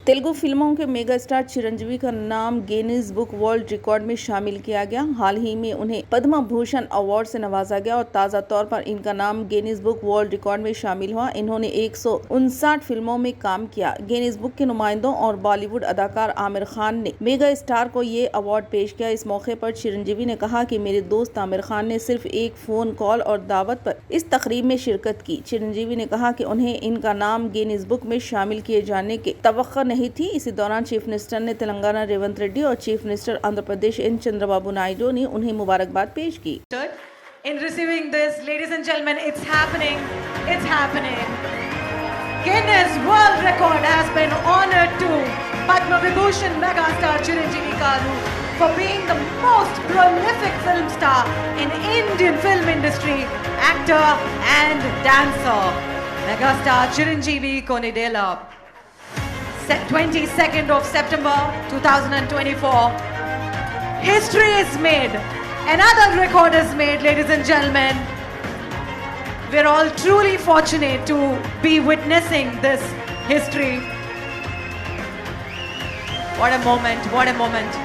तेलुगु फिल्मों के mega star Chiranjeevi का नाम गिनीज बुक वर्ल्ड रिकॉर्ड में शामिल किया गया। हाल ही में उन्हें पद्म भूषण अवार्ड से नवाजा गया और ताज़ा तौर पर इनका नाम गिनीज बुक वर्ल्ड रिकॉर्ड में शामिल हुआ। इन्होंने 159 फिल्मों में काम किया। गिनीज बुक के नुमाइंदों और बॉलीवुड अदाकार आमिर खान ने मेगा स्टार को ये अवार्ड पेश किया। इस मौके पर चिरंजीवी ने कहा कि मेरे दोस्त आमिर खान ने सिर्फ एक फोन कॉल और दावत पर इस तकरीब में शिरकत की। चिरंजीवी ने कहा कि उन्हें इनका नाम गिनीज बुक में शामिल किए जाने के तवक्को नहीं थी। इसी दौरान चीफ मिनिस्टर ने तेलंगाना रेवंत रेड्डी और chief minister Andhra Pradesh N Chandrababu Naidu ने उन्हें मुबारकबाद पेश की। In receiving this, ladies and gentlemen, it's happening. Guinness World Record has been honored to Padma Vibhushan megastar Chiranjeevi Garu for being the most prolific film star in Indian film industry, actor and dancer. Megastar Chiranjeevi Konidela. 22nd of September 2024. History is made. Another record is made, ladies and gentlemen. We're all truly fortunate to be witnessing this history. What a moment, what a moment.